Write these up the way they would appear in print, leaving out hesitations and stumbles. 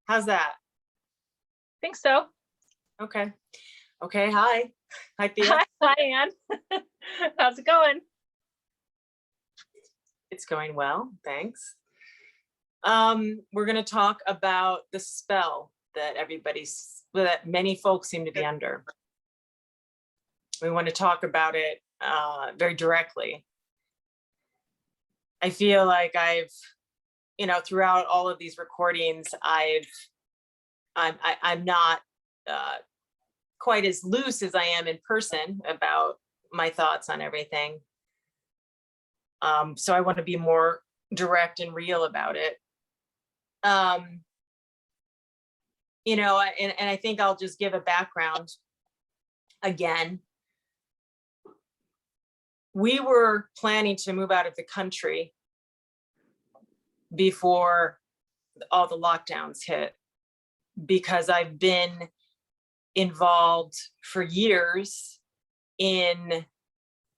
How's that? Think so. Okay. Okay. Hi. Hi, Thea. Hi, Anne. How's it going? It's going well. Thanks. We're going to talk about the spell that that many folks seem to be under. We want to talk about it very directly. I feel like throughout all of these recordings, I'm not quite as loose as I am in person about my thoughts on everything. So I want to be more direct and real about it. And I think I'll just give a background again. We were planning to move out of the country before all the lockdowns hit, because I've been involved for years in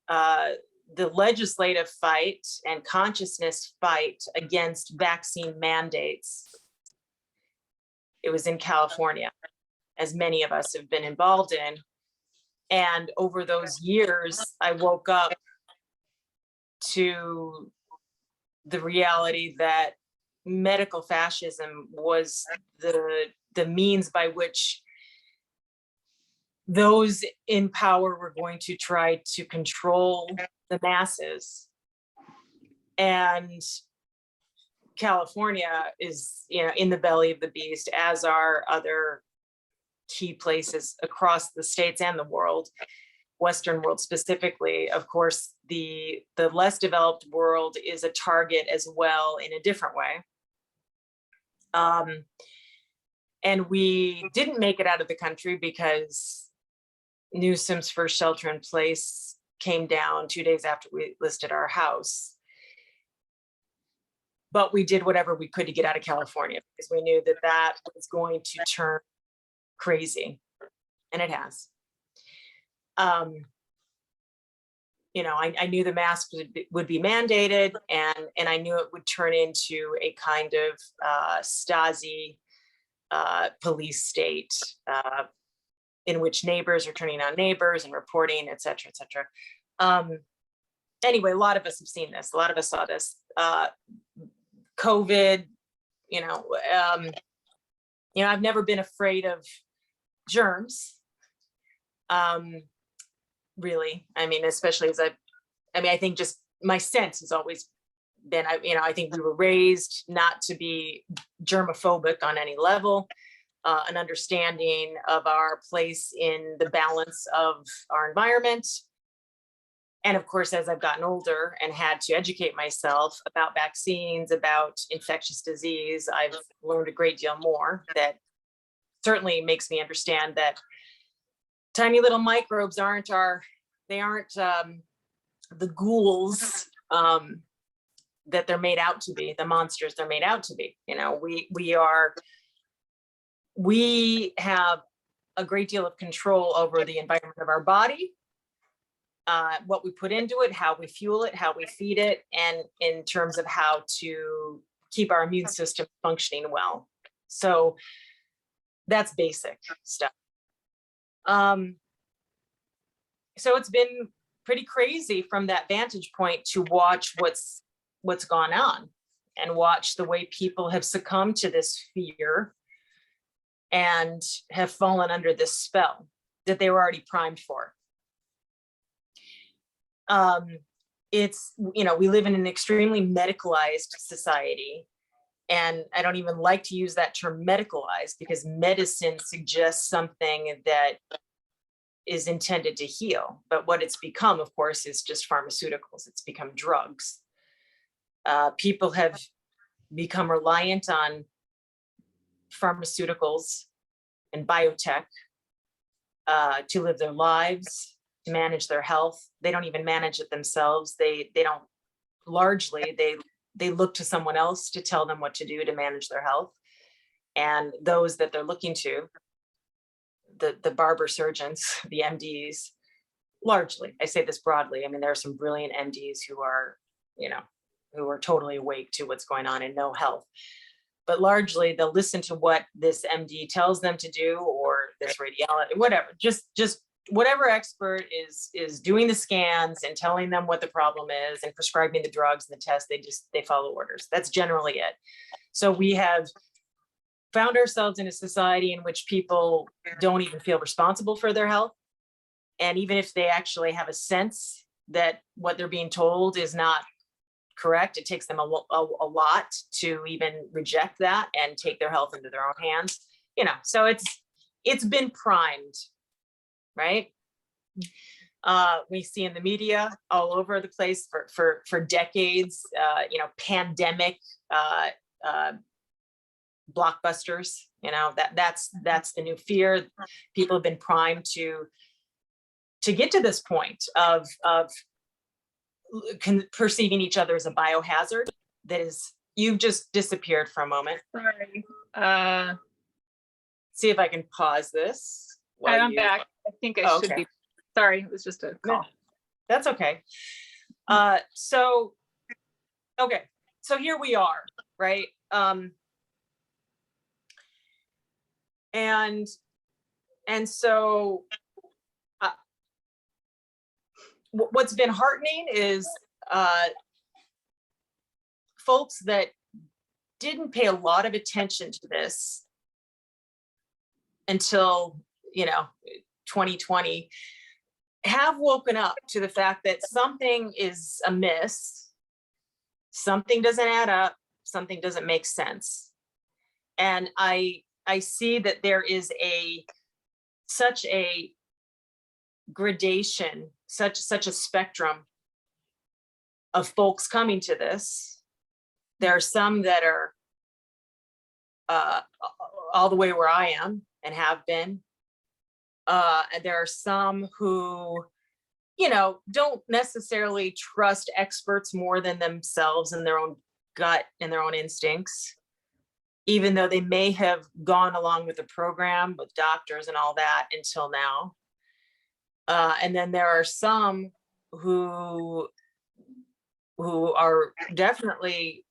the legislative fight and consciousness fight against vaccine mandates. It was in California, as many of us have been involved in. And over those years, I woke up to the reality that medical fascism was the means by which those in power were going to try to control the masses. And California is, in the belly of the beast, as are other key places across the states and the world, Western world specifically. Of course, the less developed world is a target as well, in a different way. And we didn't make it out of the country because Newsom's first shelter in place came down 2 days after we listed our house. But we did whatever we could to get out of California, because we knew that that was going to turn crazy, and it has. I knew the mask would be mandated, and I knew it would turn into a kind of Stasi police state, in which neighbors are turning on neighbors and reporting, et cetera, et cetera. Anyway, a lot of us have seen this. A lot of us saw this. COVID, I've never been afraid of germs. Really, especially I think just my sense has always been, I think we were raised not to be germophobic on any level. An understanding of our place in the balance of our environment. And of course, as I've gotten older and had to educate myself about vaccines, about infectious disease, I've learned a great deal more that certainly makes me understand that tiny little microbes aren't the ghouls that they're made out to be, the monsters they're made out to be. We have a great deal of control over the environment of our body, what we put into it, how we fuel it, how we feed it, and in terms of how to keep our immune system functioning well. So that's basic stuff. So it's been pretty crazy from that vantage point to watch what's gone on, and watch the way people have succumbed to this fear and have fallen under this spell that they were already primed for. We live in an extremely medicalized society, and I don't even like to use that term medicalized, because medicine suggests something that is intended to heal. But what it's become, of course, is just pharmaceuticals. It's become drugs. People have become reliant on pharmaceuticals and biotech to live their lives, to manage their health. They don't even manage it themselves. They don't, largely, they look to someone else to tell them what to do to manage their health. And those that they're looking to, the barber surgeons, the MDs, largely, I say this broadly, there are some brilliant MDs who are totally awake to what's going on and know health. but largely they'll listen to what this MD tells them to do, or this radiologist, whatever, just whatever expert is doing the scans and telling them what the problem is and prescribing the drugs and the tests, they follow orders. That's generally it. So we have found ourselves in a society in which people don't even feel responsible for their health. And even if they actually have a sense that what they're being told is not correct, it takes them a lot to even reject that and take their health into their own hands. So it's been primed, right? We see in the media all over the place for decades, pandemic blockbusters, that's the new fear. People have been primed to get to this point of perceiving each other as a biohazard. That is, you've just disappeared for a moment. Sorry. See if I can pause this. I'm back. I think I should be. Sorry, it was just a call. That's okay. So here we are, right? And so what's been heartening is folks that didn't pay a lot of attention to this until 2020 have woken up to the fact that something is amiss, something doesn't add up, something doesn't make sense. And I see that there is such a gradation, such a spectrum of folks coming to this. There are some that are all the way where I am and have been. And there are some who, don't necessarily trust experts more than themselves and their own gut and their own instincts, even though they may have gone along with the program with doctors and all that until now. And then there are some who are definitely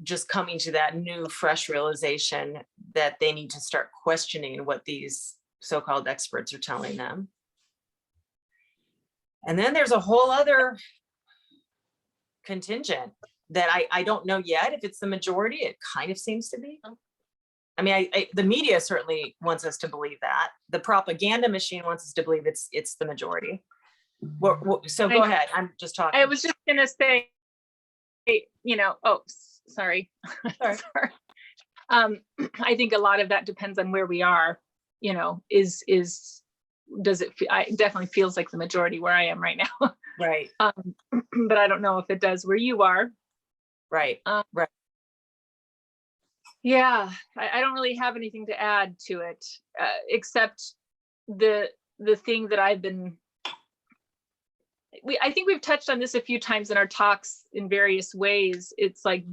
just coming to that new, fresh realization that they need to start questioning what these so-called experts are telling them. And then there's a whole other contingent that I don't know yet if it's the majority. It kind of seems to be. I mean, the media certainly wants us to believe that. The propaganda machine wants us to believe it's the majority. So go ahead. I'm just talking. I was just gonna say, oh, sorry. Sorry. Sorry. I think a lot of that depends on where we are. Does it? It definitely feels like the majority where I am right now. Right. But I don't know if it does where you are. Right. Right. Yeah, I don't really have anything to add to it, except the thing that I've been. I think we've touched on this a few times in our talks in various ways. It's like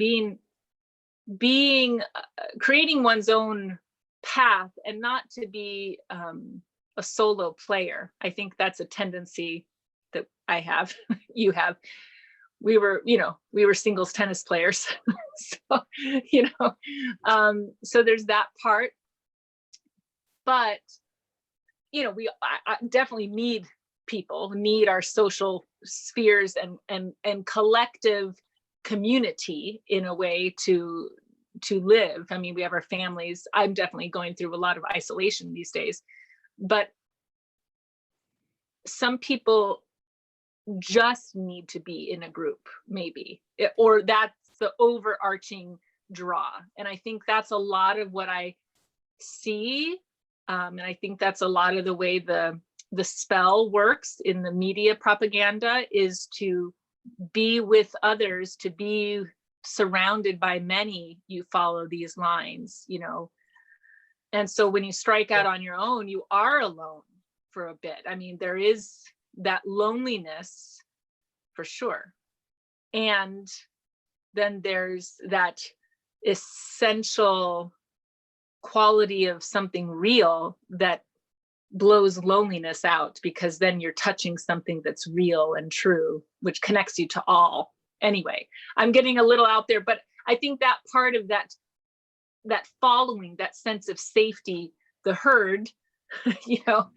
creating one's own path and not to be a solo player. I think that's a tendency that I have, you have. We were singles tennis players. So, so there's that part, but, I definitely need people, need our social spheres and collective community in a way to live. I mean, we have our families. I'm definitely going through a lot of isolation these days, but some people just need to be in a group, maybe, or that's the overarching draw. And I think that's a lot of what I see. And I think that's a lot of the way the spell works in the media propaganda, is to be with others, to be surrounded by many. You follow these lines, and so when you strike out on your own, you are alone for a bit. I mean, there is that loneliness for sure. And then there's that essential quality of something real that blows loneliness out, because then you're touching something that's real and true, which connects you to all. Anyway, I'm getting a little out there, but I think that part of that that following, that sense of safety, the herd, you know,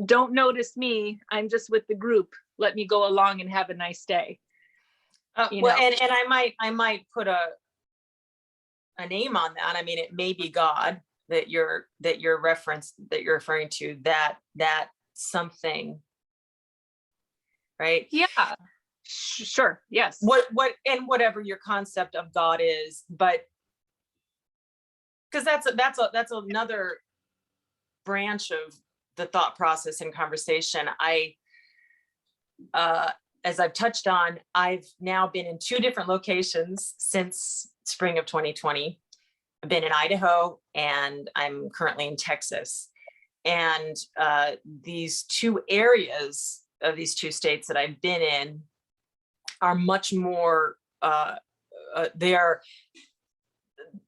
don't notice me, I'm just with the group, let me go along and have a nice day. You Well, know. and I might put a name on that. I mean, it may be God that you're referring to, that something, right? Yeah, sure, yes. What and whatever your concept of God is, but because that's another branch of the thought process and conversation. As I've touched on, I've now been in 2 different locations since spring of 2020. I've been in Idaho and I'm currently in Texas. And these 2 areas of these 2 states that I've been in are much more,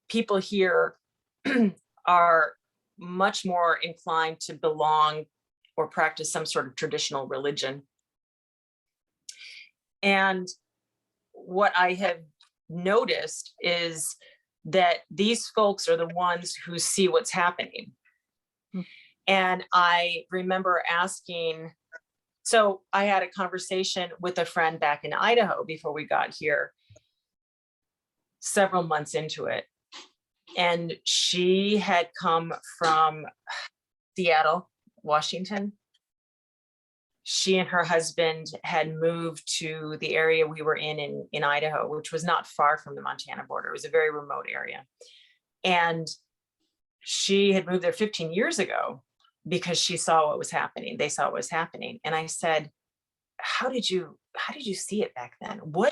people here are much more inclined to belong or practice some sort of traditional religion. And what I have noticed is that these folks are the ones who see what's happening. And I remember asking, so I had a conversation with a friend back in Idaho before we got here, several months into it. And she had come from Seattle, Washington. She and her husband had moved to the area we were in Idaho, which was not far from the Montana border. It was a very remote area. And she had moved there 15 years ago because she saw what was happening. They saw what was happening. And I said, how did you see it back then? Why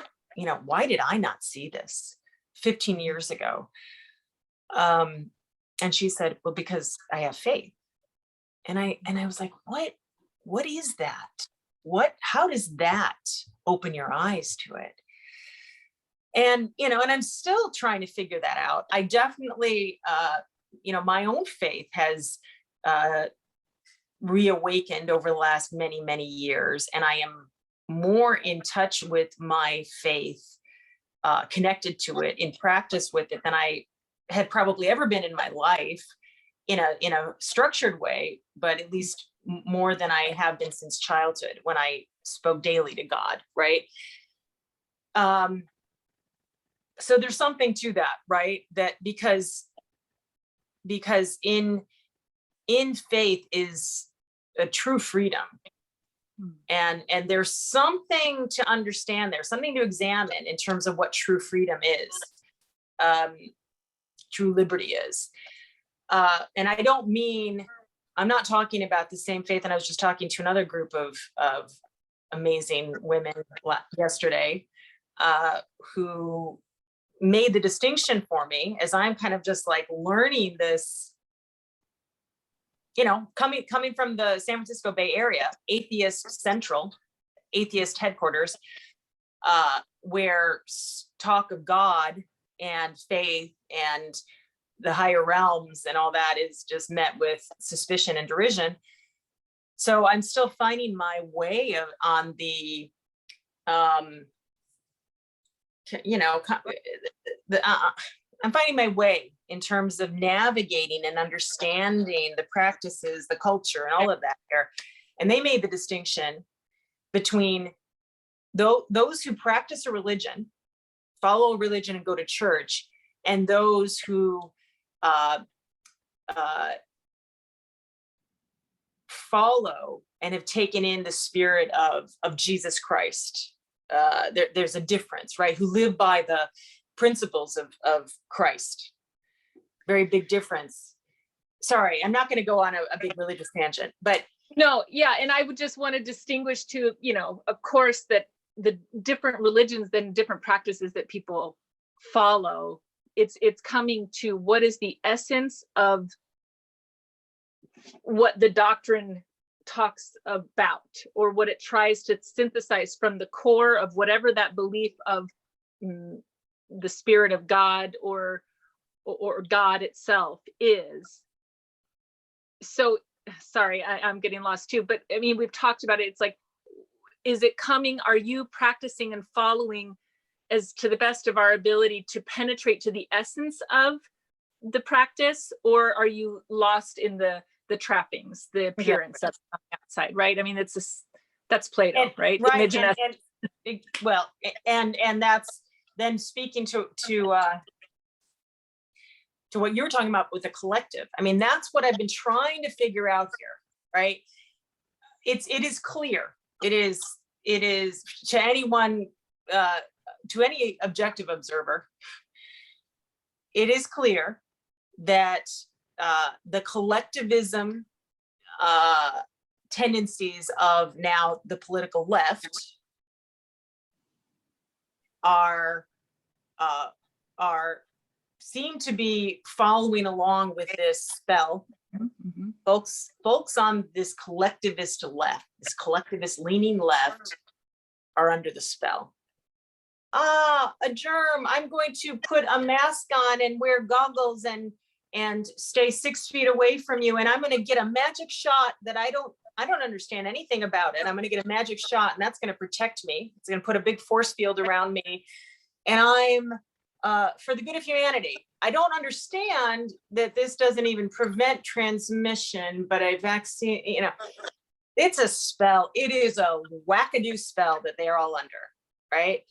did I not see this 15 years ago? And she said, well, because I have faith. And I was like, what is that? How does that open your eyes to it? And, and I'm still trying to figure that out. I definitely, my own faith has reawakened over the last many, many years. And I am more in touch with my faith, connected to it, in practice with it than I had probably ever been in my life, in a structured way, but at least more than I have been since childhood, when I spoke daily to God, right? So there's something to that, right? That because in faith is a true freedom. And there's something to understand there, something to examine in terms of what true freedom is, true liberty is. And I don't mean, I'm not talking about the same faith. And I was just talking to another group of amazing women yesterday, who made the distinction for me as I'm kind of just like learning this, coming from the San Francisco Bay Area, atheist central, atheist headquarters, where talk of God and faith and the higher realms and all that is just met with suspicion and derision. So I'm still finding my way on the, I'm finding my way in terms of navigating and understanding the practices, the culture, and all of that here. And they made the distinction between those who practice a religion, follow a religion and go to church, and those who follow and have taken in the spirit of Jesus Christ. There's a difference, right? Who live by the principles of Christ. Very big difference. Sorry, I'm not going to go on a big religious tangent, but no, yeah, and I would just want to distinguish too, of course, that the different religions and different practices that people follow, it's coming to what is the essence of what the doctrine talks about, or what it tries to synthesize from the core of whatever that belief of the spirit of God or God itself is. So sorry, I'm getting lost too, but I mean, we've talked about it. It's like, is it coming? Are you practicing and following as to the best of our ability to penetrate to the essence of the practice, or are you lost in the trappings, the appearance that's on the outside, right? I mean, that's Plato, right? Right, Image and well, and that's then speaking to what you were talking about with the collective. I mean, that's what I've been trying to figure out here, right? It is clear. It is to anyone, to any objective observer, it is clear that the collectivism tendencies of now the political left are seem to be following along with this spell. Mm-hmm. Folks on this collectivist left, this collectivist leaning left, are under the spell. A germ, I'm going to put a mask on and wear goggles and stay 6 feet away from you, and I'm going to get a magic shot that I don't understand anything about it. I'm going to get a magic shot, and that's going to protect me. It's going to put a big force field around me, and I'm for the good of humanity. I don't understand that this doesn't even prevent transmission, but a vaccine, you know, it's a spell. It is a wackadoo spell that they're all under, right?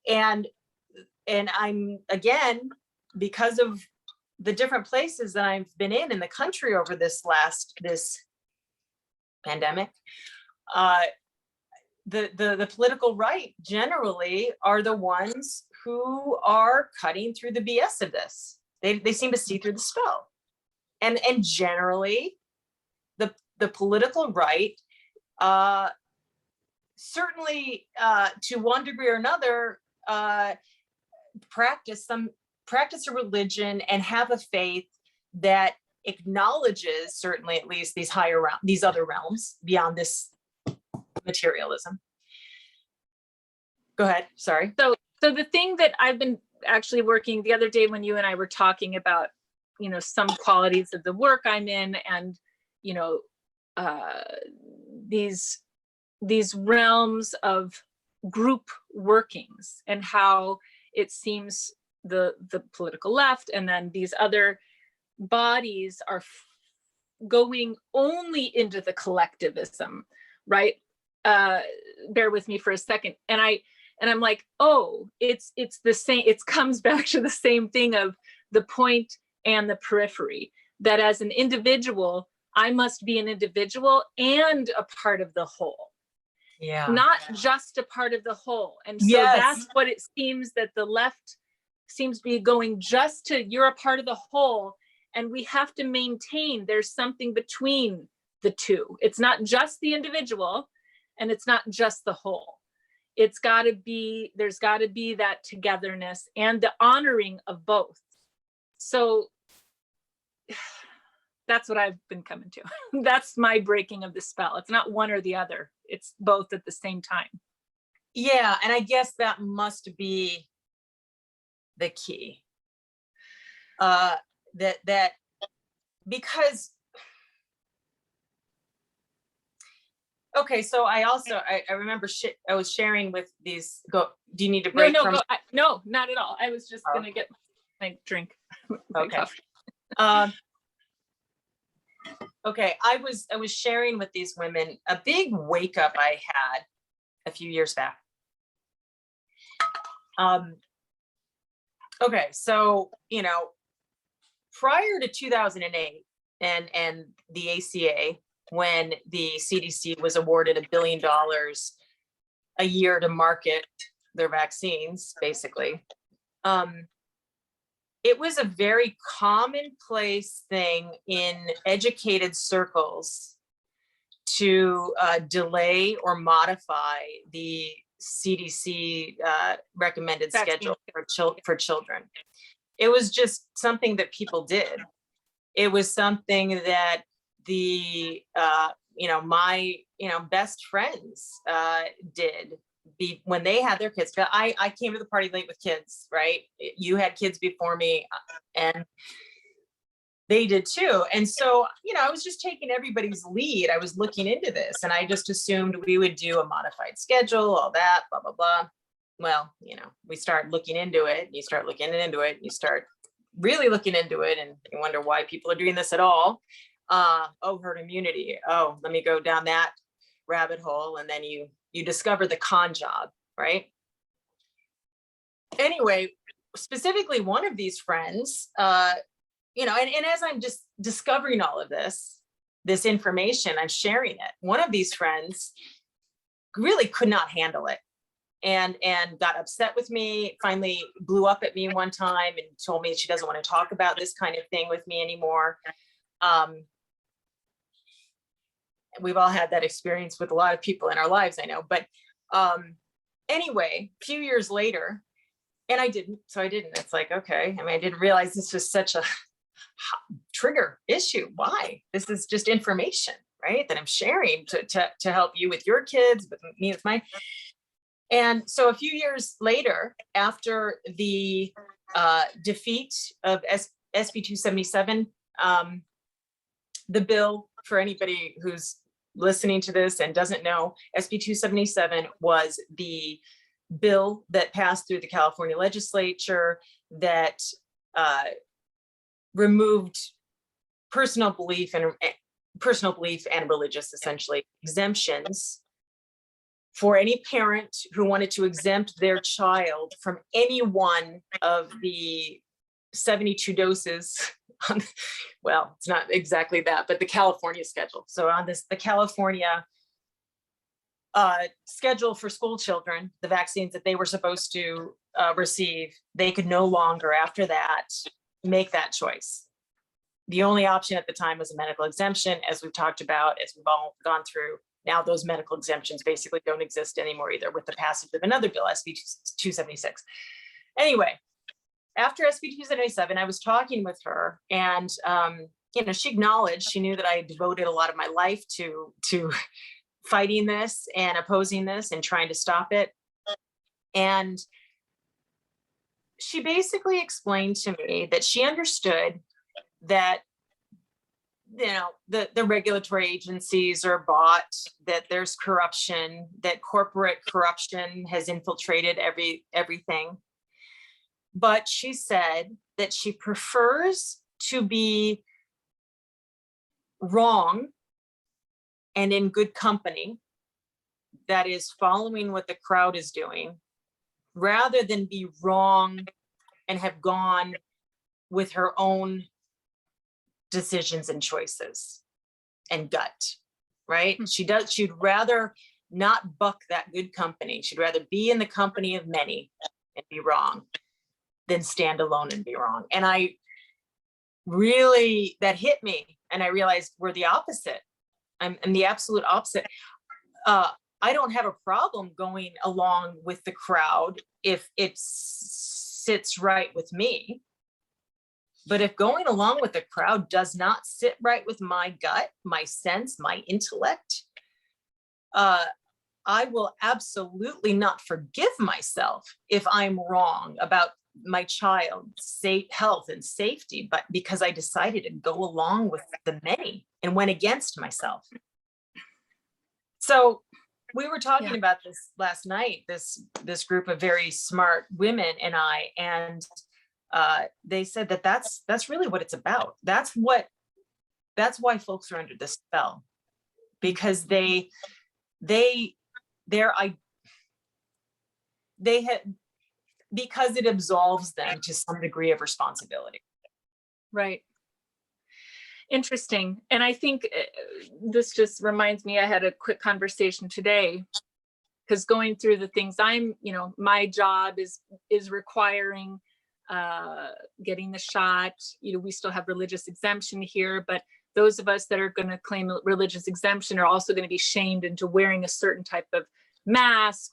And I'm, again, because of the different places that I've been in the country over this pandemic, the political right generally are the ones who are cutting through the BS of this. They seem to see through the spell, and generally, the political right, certainly to one degree or another, practice a religion and have a faith that acknowledges, certainly at least, these other realms beyond this materialism. Go ahead, sorry. So the thing that I've been actually working the other day when you and I were talking about, you know, some qualities of the work I'm in, and, you know, these realms of group workings, and how it seems the political left and then these other bodies are going only into the collectivism, right? Bear with me for a second. And I'm like, oh, it's the same. It comes back to the same thing of the point and the periphery, that as an individual, I must be an individual and a part of the whole. Yeah. Not just a part of the whole. And so Yes. That's what it seems that the left seems to be going, just to, you're a part of the whole. And we have to maintain there's something between the two. It's not just the individual, and it's not just the whole. It's got to be, there's got to be that togetherness and the honoring of both. So that's what I've been coming to. That's my breaking of the spell. It's not one or the other. It's both at the same time. Yeah, and I guess that must be the key. That because, okay, so I also, I remember I was sharing with these, do you need to break? No, not at all. I was just gonna get my drink. Okay. Okay, I was sharing with these women a big wake up I had a few years back. Okay, so, you know, prior to 2008 and the ACA, when the CDC was awarded $1 billion a year to market their vaccines, basically, it was a very commonplace thing in educated circles to delay or modify the CDC recommended schedule for children. It was just something that people did. It was something that the my best friends did when they had their kids. I came to the party late with kids, right? You had kids before me, and they did too. And so, I was just taking everybody's lead. I was looking into this, and I just assumed we would do a modified schedule, all that, blah, blah, blah. Well, we start looking into it, and you start looking into it, and you start really looking into it, and you wonder why people are doing this at all. Oh, herd immunity. Oh, let me go down that rabbit hole. And then you discover the con job, right? Anyway, specifically one of these friends, you know, and as I'm just discovering all of this information, I'm sharing it. One of these friends really could not handle it and got upset with me, finally blew up at me one time and told me she doesn't want to talk about this kind of thing with me anymore. We've all had that experience with a lot of people in our lives, I know. But anyway, a few years later, and I didn't. It's like, okay. I mean, I didn't realize this was such a trigger issue. Why? This is just information, right? That I'm sharing to help you with your kids, with me, with mine. And so a few years later, after the defeat of SB 277, the bill, for anybody who's listening to this and doesn't know, SB 277 was the bill that passed through the California legislature that removed personal belief and religious, essentially, exemptions for any parent who wanted to exempt their child from any one of the 72 doses. Well, it's not exactly that, but the California schedule. So on the California schedule for school children, the vaccines that they were supposed to receive, they could no longer, after that, make that choice. The only option at the time was a medical exemption, as we've talked about, as we've all gone through. Now those medical exemptions basically don't exist anymore either, with the passage of another bill, SB 276. Anyway, after SB 277, I was talking with her, and you know, she acknowledged, she knew that I devoted a lot of my life to fighting this and opposing this and trying to stop it. And she basically explained to me that she understood that, you know, the regulatory agencies are bought, that there's corruption, that corporate corruption has infiltrated everything. But she said that she prefers to be wrong and in good company, that is following what the crowd is doing, rather than be wrong and have gone with her own decisions and choices and gut, right? She'd rather not buck that good company. She'd rather be in the company of many and be wrong than stand alone and be wrong. And I really, that hit me, and I realized we're the opposite. I'm the absolute opposite. I don't have a problem going along with the crowd if it sits right with me. But if going along with the crowd does not sit right with my gut, my sense, my intellect, I will absolutely not forgive myself if I'm wrong about my child's health and safety, but because I decided to go along with the many and went against myself. So we were talking about this last night, this group of very smart women and I, and they said that that's really what it's about. That's why folks are under this spell, because they had, because it absolves them to some degree of responsibility. Right. Interesting. And I think this just reminds me, I had a quick conversation today, because going through the things my job is requiring getting the shot. We still have religious exemption here, but those of us that are going to claim religious exemption are also going to be shamed into wearing a certain type of mask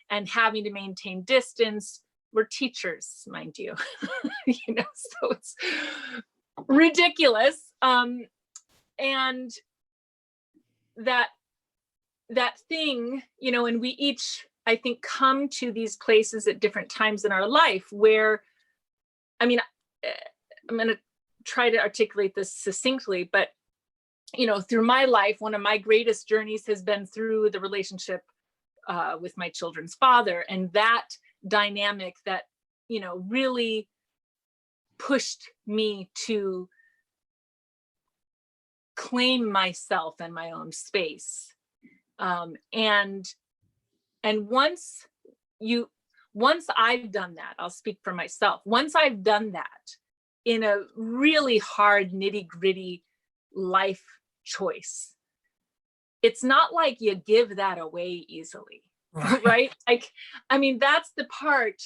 and having to maintain distance. We're teachers, mind you, so it's ridiculous. And that thing, and we each, I think, come to these places at different times in our life where, I'm going to try to articulate this succinctly, but, through my life, one of my greatest journeys has been through the relationship with my children's father, and that dynamic that, really pushed me to claim myself and my own space. And once I've done that, I'll speak for myself. Once I've done that in a really hard, nitty-gritty life choice, it's not like you give that away easily, right? Like, I mean, that's the part,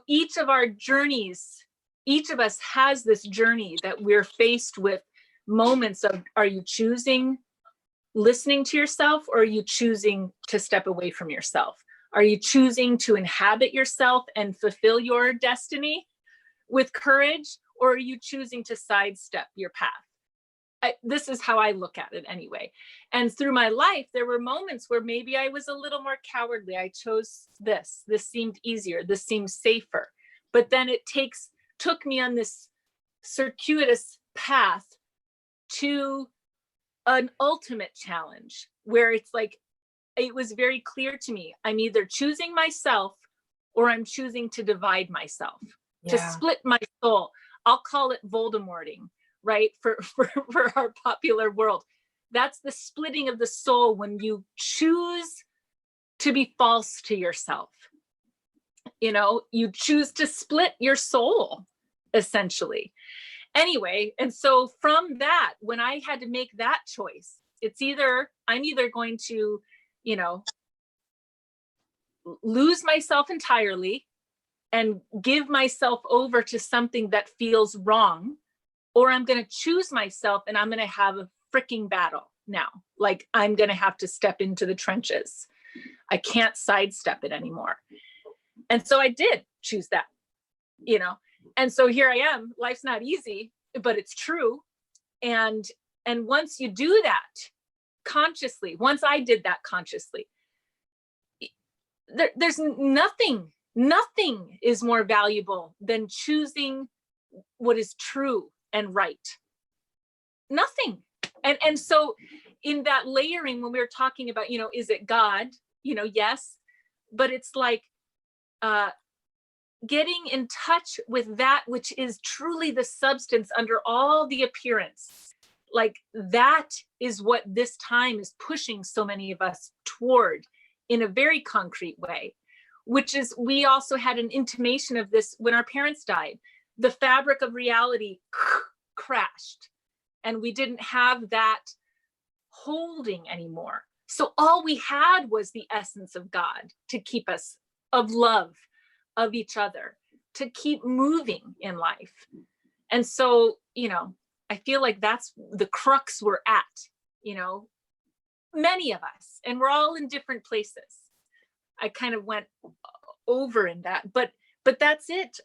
each of our journeys, each of us has this journey that we're faced with moments of, are you choosing listening to yourself, or are you choosing to step away from yourself? Are you choosing to inhabit yourself and fulfill your destiny with courage, or are you choosing to sidestep your path? This is how I look at it anyway. And through my life, there were moments where maybe I was a little more cowardly. I chose this. This seemed easier. This seemed safer. But then it took me on this circuitous path to an ultimate challenge where it's like, it was very clear to me, I'm either choosing myself or I'm choosing to divide myself, to split my soul. I'll call it Voldemorting, right? For our popular world. That's the splitting of the soul when you choose to be false to yourself. You choose to split your soul, essentially. Anyway, and so from that, when I had to make that choice, I'm either going to, lose myself entirely and give myself over to something that feels wrong, or I'm going to choose myself and I'm going to have a freaking battle now. Like, I'm going to have to step into the trenches. I can't sidestep it anymore. And so I did choose that, and so here I am. Life's not easy, but it's true. And once you do that consciously, once I did that consciously, there's nothing is more valuable than choosing what is true and right. Nothing. And so in that layering, when we were talking about, is it God? Yes, but it's like getting in touch with that which is truly the substance under all the appearance. Like, that is what this time is pushing so many of us toward in a very concrete way, which is, we also had an intimation of this when our parents died. The fabric of reality crashed, and we didn't have that holding anymore. So all we had was the essence of God to keep us, of love, of each other, to keep moving in life. And so, I feel like that's the crux we're at, many of us, and we're all in different places. I kind of went over in that, but that's it.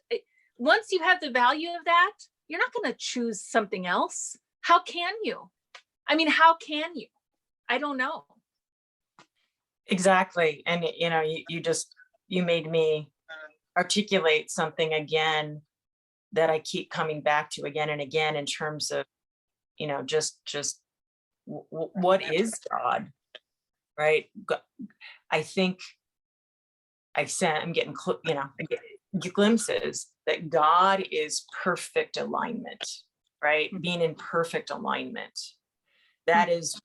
Once you have the value of that, you're not going to choose something else. How can you? I mean, how can you? I don't know. Exactly. And, you made me articulate something again that I keep coming back to again and again, in terms of, just what is God, right? I think I'm getting, glimpses that God is perfect alignment, right? Being in perfect alignment. That is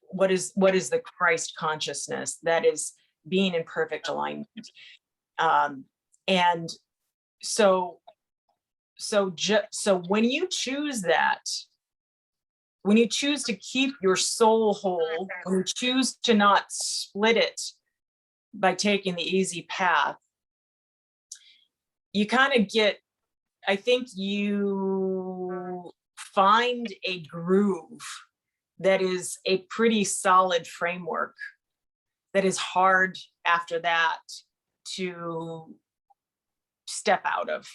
what is the Christ consciousness. That is being in perfect alignment. And so when you choose that, when you choose to keep your soul whole, when you choose to not split it by taking the easy path, you kind of I think you find a groove that is a pretty solid framework that is hard after that to step out of,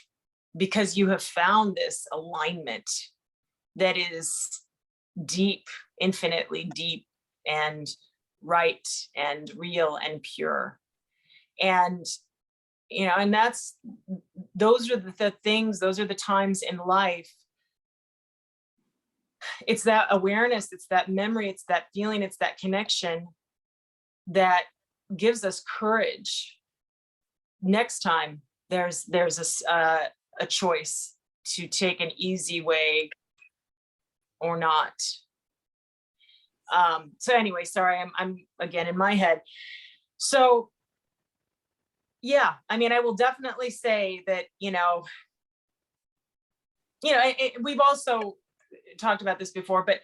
because you have found this alignment that is deep, infinitely deep, and right and real and pure. And and those are the things, those are the times in life. It's that awareness, it's that memory, it's that feeling, it's that connection that gives us courage. Next time there's a a choice to take an easy way or not. So anyway, sorry, I'm again in my head. So yeah, I mean, I will definitely say that, we've also talked about this before, but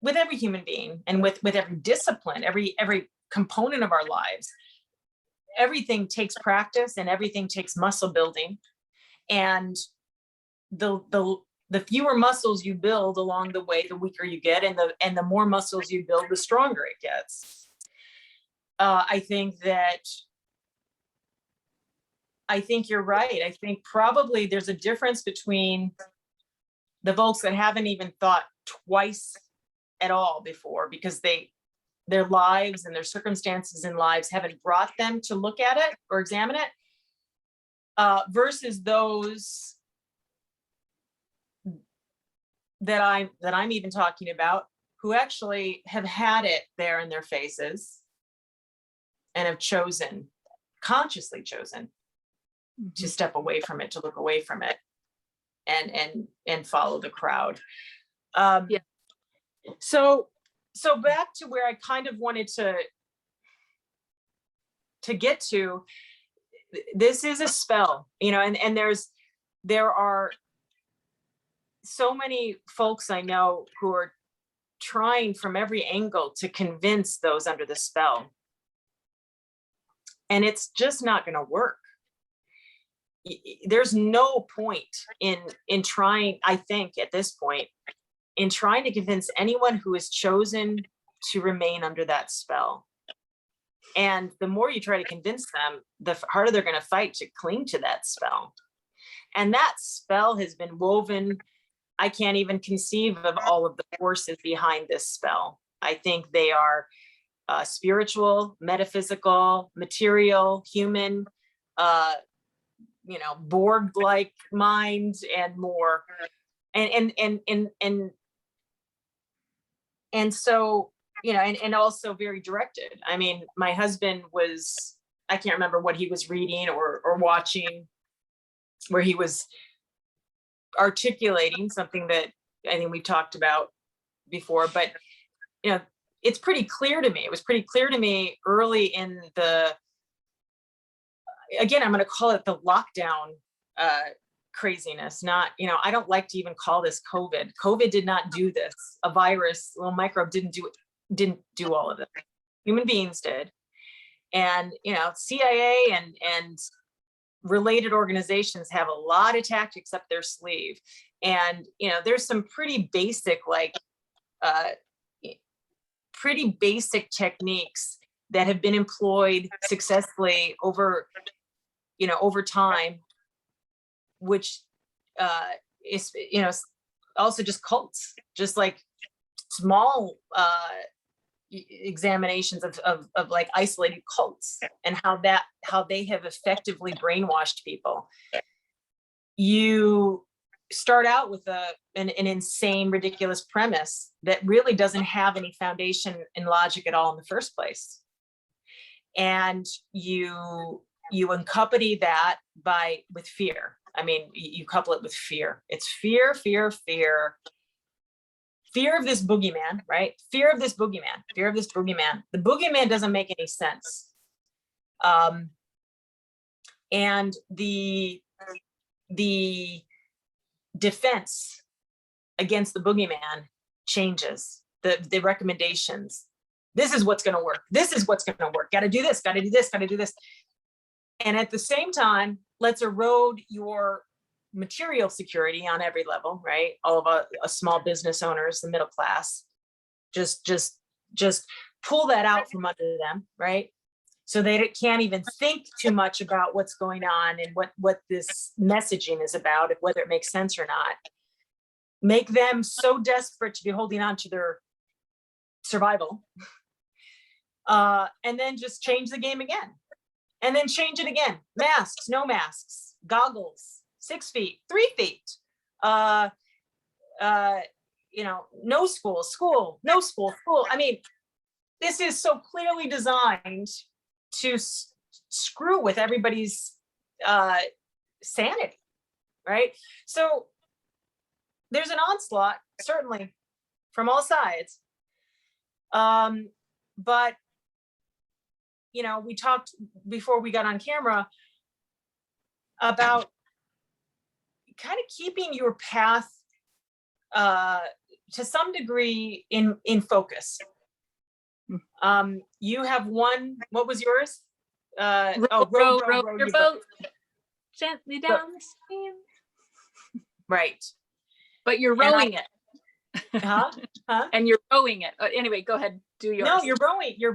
with every human being and with every discipline, every component of our lives, everything takes practice and everything takes muscle building. And the fewer muscles you build along the way, the weaker you get, and the more muscles you build, the stronger it gets. I think you're right. I think probably there's a difference between the folks that haven't even thought twice at all before because their lives and their circumstances in lives haven't brought them to look at it or examine it, versus those that I'm even talking about who actually have had it there in their faces and have consciously chosen to step away from it, to look away from it and follow the crowd. Yeah. So back to where I kind of wanted to get to, this is a spell, and there are so many folks I know who are trying from every angle to convince those under the spell. And it's just not going to work. There's no point in trying, I think at this point, in trying to convince anyone who has chosen to remain under that spell. And the more you try to convince them, the harder they're going to fight to cling to that spell. And that spell has been woven. I can't even conceive of all of the forces behind this spell. I think they are spiritual, metaphysical, material, human, Borg-like mind, and more. And so, and also very directed. I mean, my husband I can't remember what he was reading or watching, where he was articulating something that I think we talked about before, but it's pretty clear to me. It was pretty clear to me early in again, I'm going to call it the lockdown craziness. Not, I don't like to even call this COVID. COVID did not do this. A virus, a little microbe didn't do all of it. Human beings did. And, CIA and related organizations have a lot of tactics up their sleeve. And, there's some pretty basic, pretty basic techniques that have been employed successfully over time, which is, also just cults, just like small examinations of like isolated cults and how they have effectively brainwashed people. You start out with an insane, ridiculous premise that really doesn't have any foundation in logic at all in the first place. And you accompany that with fear. I mean, you couple it with fear. It's fear, fear, fear. Fear of this boogeyman, right? Fear of this boogeyman, fear of this boogeyman. The boogeyman doesn't make any sense. And the defense against the boogeyman changes. The recommendations. This is what's going to work. This is what's going to work. Got to do this, got to do this, got to do this. And at the same time, let's erode your material security on every level, right? All of a small business owners, the middle class, just pull that out from under them, right? So they can't even think too much about what's going on and what this messaging is about, whether it makes sense or not. Make them so desperate to be holding on to their survival, and then just change the game again, and then change it again. Masks, no masks, goggles, 6 feet, 3 feet, no school, no school. I mean, this is so clearly designed to screw with everybody's sanity. right? So there's an onslaught, certainly, from all sides. But, you know, we talked before we got on camera about kind of keeping your path to some degree in focus. You have one, what was yours? Row your your boat gently down the stream. Right. But you're And rowing it. Huh? And you're rowing it. Anyway, go ahead, do yours. No, you're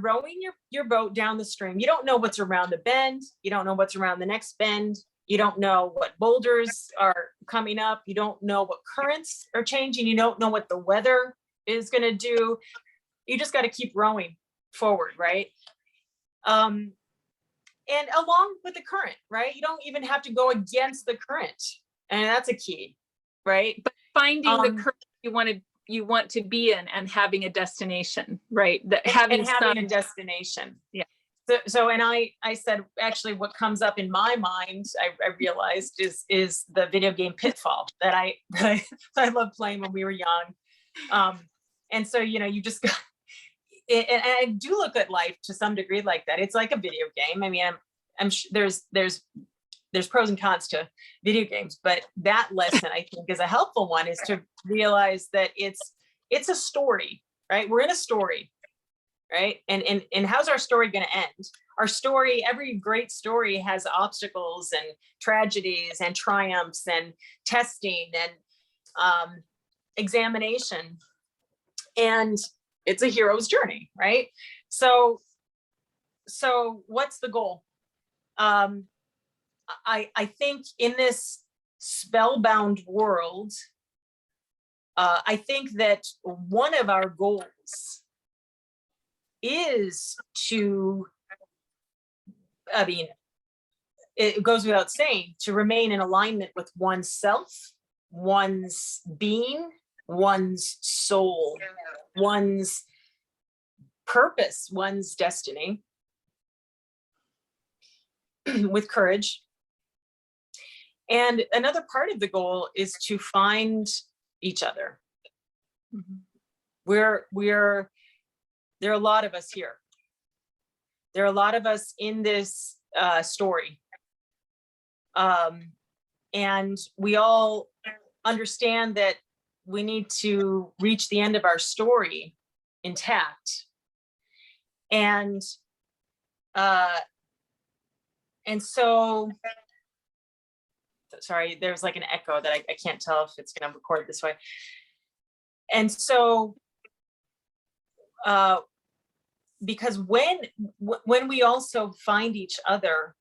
rowing your boat down the stream. You don't know what's around the bend. You don't know what's around the next bend. You don't know what boulders are coming up. You don't know what currents are changing. You don't know what the weather is going to do. You just got to keep rowing forward, right? And along with the current, right? You don't even have to go against the current. And that's a key, right? But finding the current you want to be in and having a destination, right? Having a destination. Yeah. So, and I said, actually, what comes up in my mind, I realized is the video game Pitfall that I loved playing when we were young. And so, you know, you just got, and I do look at life to some degree like that. It's like a video game. I mean, I'm sure there's pros and cons to video games, but that lesson I think is a helpful one, is to realize that it's a story, right? We're in a story, right? And how's our story going to end? Our story, every great story has obstacles and tragedies and triumphs and testing and examination. And it's a hero's journey, right? So what's the goal? I think in this spellbound world, I think that one of our goals is to, I mean, it goes without saying, to remain in alignment with oneself, one's being, one's soul, one's purpose, one's destiny, with courage. And another part of the goal is to find each other. Mm-hmm. There are a lot of us here. There are a lot of us in this story. And we all understand that we need to reach the end of our story intact. And so, sorry, there's like an echo that I can't tell if it's going to record this way. And so, because when we also find each other,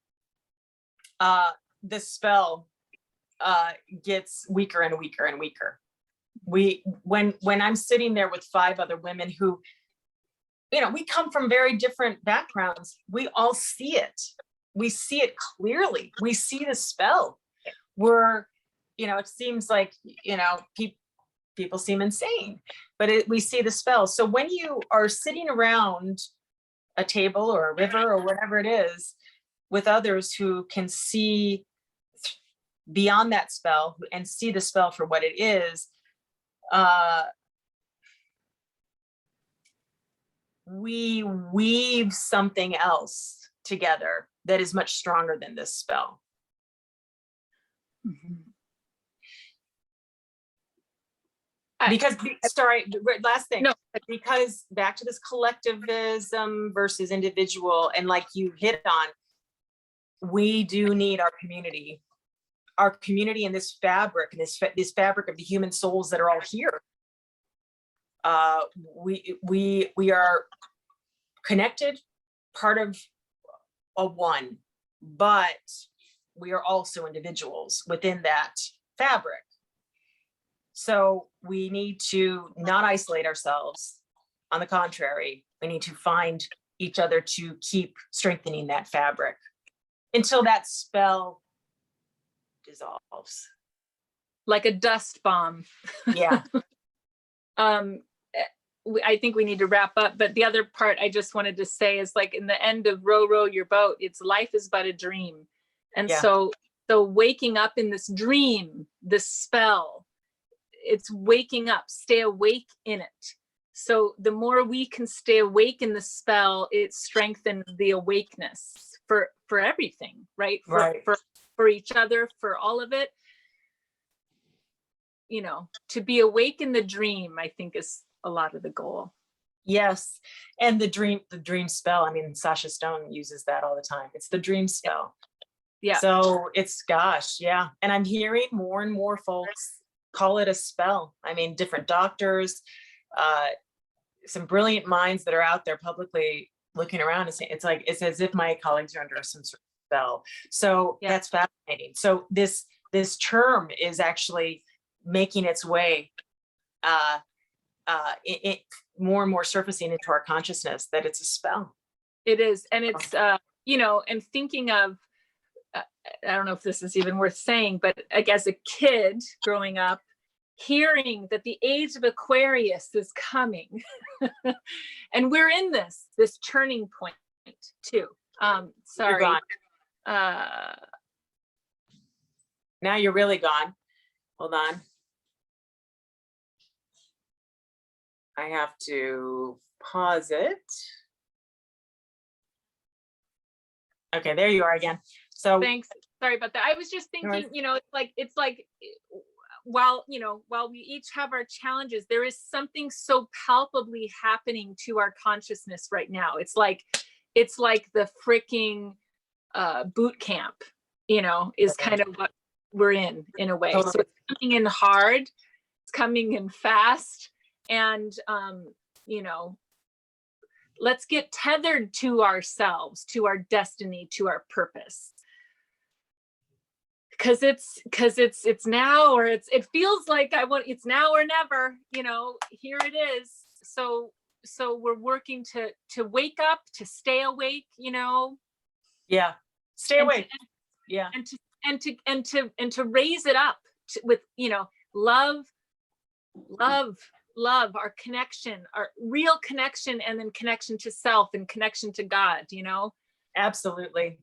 the spell gets weaker and weaker and weaker. When I'm sitting there with 5 other women who, you know, we come from very different backgrounds, we all see it. We see it clearly. We see the spell. We're, you know, it seems like, you know, people seem insane, but we see the spell. So when you are sitting around a table or a river or whatever it is with others who can see beyond that spell and see the spell for what it is, we weave something else together that is much stronger than this spell. Mm-hmm. Because, sorry, last thing. No. Because back to this collectivism versus individual, and like you hit on, we do need our community in this fabric, and this fabric of the human souls that are all here. We are connected, part of a one, but we are also individuals within that fabric. So we need to not isolate ourselves. On the contrary, we need to find each other to keep strengthening that fabric until that spell dissolves. Like a dust bomb. Yeah. I think we need to wrap up, but the other part I just wanted to say is, like, in the end of Row, Row Your Boat, it's life is but a dream. And Yeah. so So waking up in this dream, this spell, it's waking up, stay awake in it. So the more we can stay awake in the spell, it strengthens the awakeness for everything, right? Right. For each other, for all of it. You know, to be awake in the dream, I think, is a lot of the goal. Yes. And the dream spell. I mean, Sasha Stone uses that all the time. It's the dream spell. Yeah. So it's, gosh, yeah. And I'm hearing more and more folks call it a spell. I mean, different doctors, some brilliant minds that are out there publicly looking around and saying, it's as if my colleagues are under some sort of spell. So Yeah. that's fascinating. So this term is actually making its way it more and more surfacing into our consciousness, that it's a spell. It is. And it's, you know, and thinking of, I don't know if this is even worth saying, but like as a kid growing up, hearing that the age of Aquarius is coming and we're in this turning point too. Sorry. You're gone. Now you're really gone. Hold on. I have to pause it. Okay, there you are again. So thanks. Sorry about that. I was just thinking, you know, it's like while we each have our challenges, there is something so palpably happening to our consciousness right now. It's like the freaking boot camp, you know, is kind of what we're in a way. Totally. So it's coming in hard, it's coming in fast, and you know, let's get tethered to ourselves, to our destiny, to our purpose. Because it's now, or it feels like it's now or never, you know, here it is. So we're working to wake up, to stay awake, you know. Yeah, stay awake. Yeah. And to raise it up with, you know, love, our connection, our real connection, and then connection to self and connection to God, you know. Absolutely.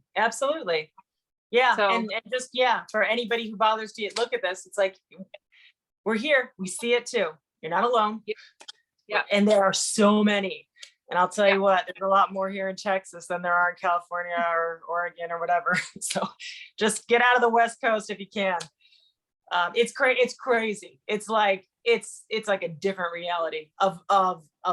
Yeah. So, and just, yeah, for anybody who bothers to look at this, it's like, we're here. We see it too. You're not alone. Yeah. And there are so many. And I'll tell you what, there's a lot more here in Texas than there are in California or Oregon or whatever. So just get out of the West Coast if you can. It's crazy. It's like a different reality of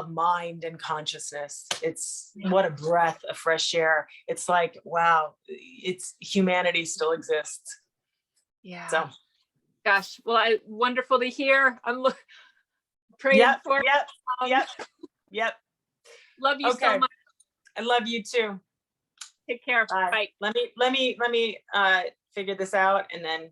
mind and consciousness. It's what a breath of fresh air. It's like, wow, it's humanity still exists. yeah. So, gosh, well, wonderful to hear. I'm praying for. Yep. Love you so much. I love you too. Take care. Bye. Let me figure this out, and then